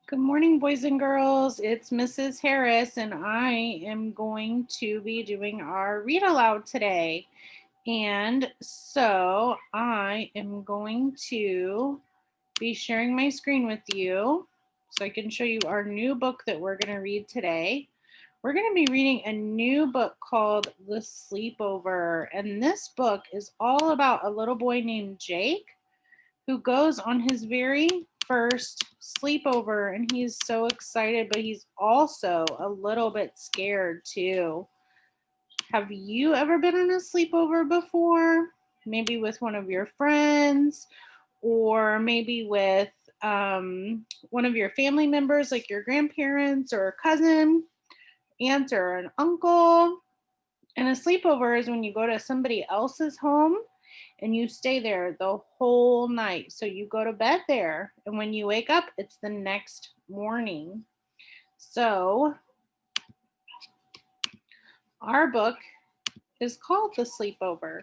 Good morning, boys and girls. It's Mrs. Harris, and I am going to be doing our read aloud today. And so I am going to be sharing my screen with you so I can show you our new book that we're going to read today. We're going to be reading a new book called The Sleepover. And this book is all about a little boy named Jake who goes on his very first sleepover, and he's so excited, but he's also a little bit scared too. Have you ever been on a sleepover before? Maybe with one of your friends, or maybe with one of your family members, like your grandparents or a cousin, aunt, or an uncle. And a sleepover is when you go to somebody else's home and you stay there the whole night. So you go to bed there, and when you wake up, it's the next morning. So our book is called The Sleepover,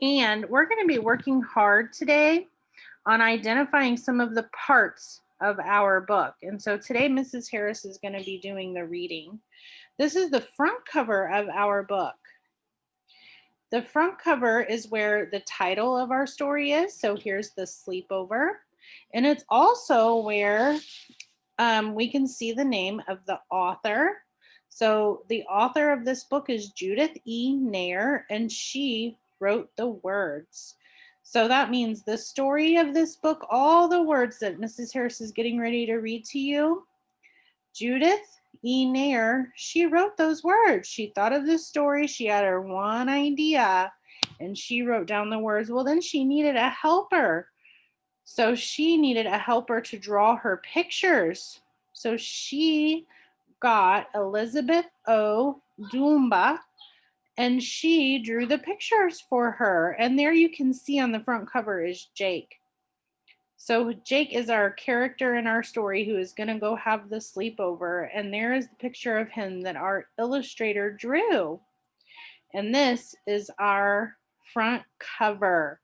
and we're going to be working hard today on identifying some of the parts of our book. And so today, Mrs. Harris is going to be doing the reading. This is the front cover of our book. The front cover is where the title of our story is. So here's The Sleepover. And it's also where we can see the name of the author. So the author of this book is Judith E. Nair, and she wrote the words. So that means the story of this book, all the words that Mrs. Harris is getting ready to read to you, Judith E. Nair, she wrote those words. She thought of this story. She had her one idea and she wrote down the words. Well, then she needed a helper. So she needed a helper to draw her pictures. So she got Elizabeth O. Doomba and she drew the pictures for her. And there you can see on the front cover is Jake. So Jake is our character in our story who is going to go have the sleepover. And there is the picture of him that our illustrator drew. And this is our front cover.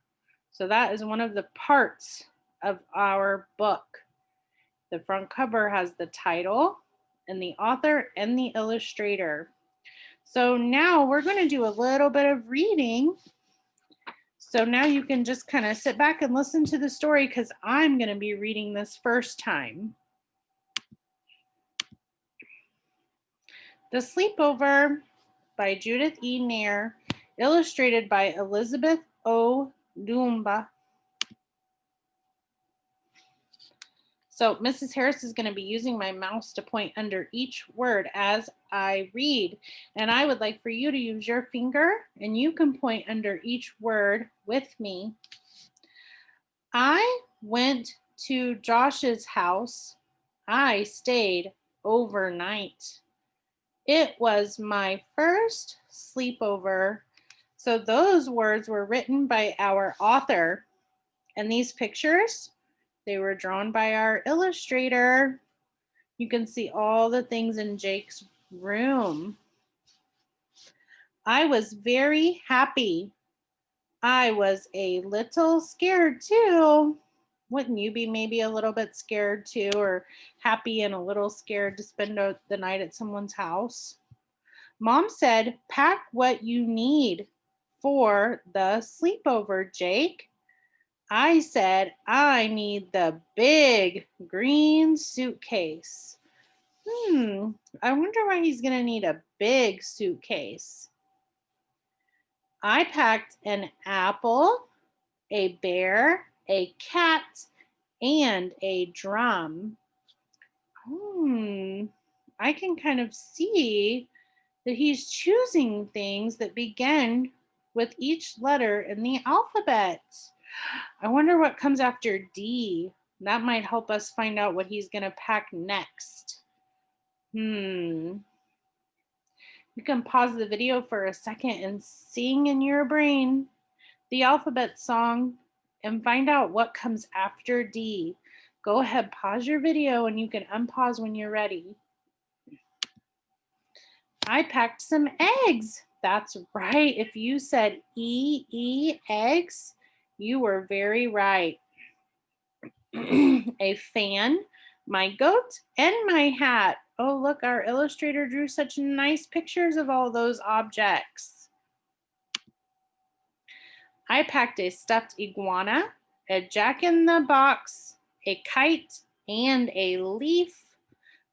So that is one of the parts of our book. The front cover has the title and the author and the illustrator. So now we're going to do a little bit of reading. So now you can just kind of sit back and listen to the story because I'm going to be reading this first time. The Sleepover by Judith E. Nair, illustrated by Elizabeth O. Doomba. So Mrs. Harris is going to be using my mouse to point under each word as I read. And I would like for you to use your finger and you can point under each word with me. I went to Josh's house. I stayed overnight. It was my first sleepover. So those words were written by our author. And these pictures, they were drawn by our illustrator. You can see all the things in Jake's room. I was very happy. I was a little scared too. Wouldn't you be maybe a little bit scared too, or happy and a little scared to spend the night at someone's house? Mom said, pack what you need for the sleepover, Jake. I said, I need the big green suitcase. I wonder why he's going to need a big suitcase. I packed an apple, a bear, a cat, and a drum. I can kind of see that he's choosing things that begin with each letter in the alphabet. I wonder what comes after D. That might help us find out what he's going to pack next. You can pause the video for a second and sing in your brain the alphabet song and find out what comes after D. Go ahead, pause your video and you can unpause when you're ready. I packed some eggs. That's right. If you said eggs, you were very right. A fan, my goat, and my hat. Oh, look, our illustrator drew such nice pictures of all those objects. I packed a stuffed iguana, a jack-in-the-box, a kite, and a leaf.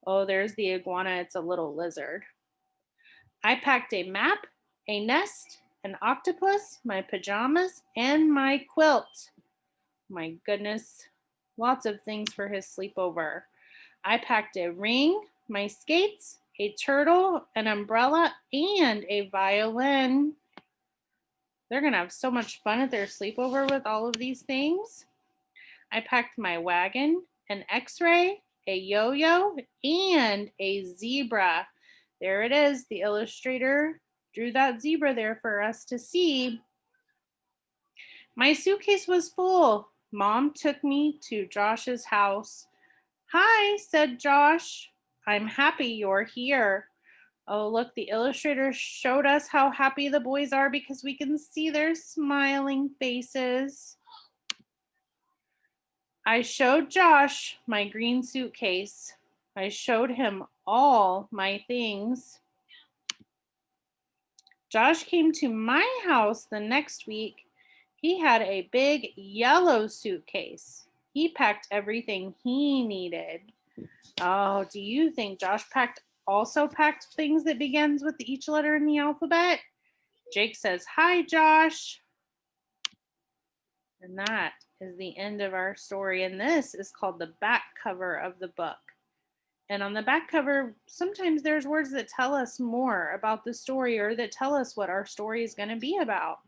Oh, there's the iguana. It's a little lizard. I packed a map, a nest, an octopus, my pajamas, and my quilt. My goodness, lots of things for his sleepover. I packed a ring, my skates, a turtle, an umbrella, and a violin. They're going to have so much fun at their sleepover with all of these things. I packed my wagon, an x-ray, a yo-yo, and a zebra. There it is. The illustrator drew that zebra there for us to see. My suitcase was full. Mom took me to Josh's house. Hi, said Josh. I'm happy you're here. Oh, look, the illustrator showed us how happy the boys are because we can see their smiling faces. I showed Josh my green suitcase. I showed him all my things. Josh came to my house the next week. He had a big yellow suitcase. He packed everything he needed. Oh, do you think Josh also packed things that begins with each letter in the alphabet? Jake says, "Hi, Josh." And that is the end of our story. And this is called the back cover of the book. And on the back cover, sometimes there's words that tell us more about the story or that tell us what our story is going to be about.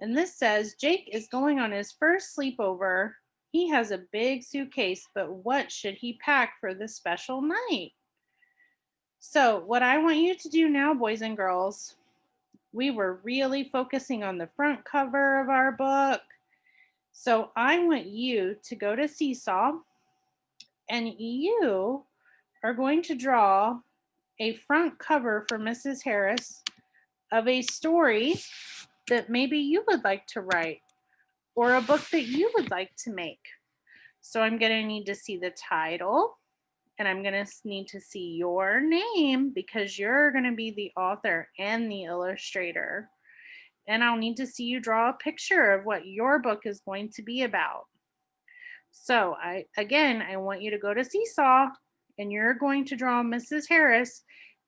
And this says, Jake is going on his first sleepover. He has a big suitcase, but what should he pack for this special night? So, what I want you to do now, boys and girls, we were really focusing on the front cover of our book. So, I want you to go to Seesaw and you are going to draw a front cover for Mrs. Harris of a story that maybe you would like to write or a book that you would like to make. So I'm going to need to see the title and I'm going to need to see your name because you're going to be the author and the illustrator. And I'll need to see you draw a picture of what your book is going to be about. So I want you to go to Seesaw and you're going to draw Mrs. Harris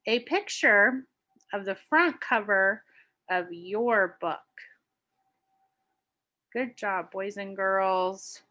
a picture of the front cover of your book. Good job, boys and girls.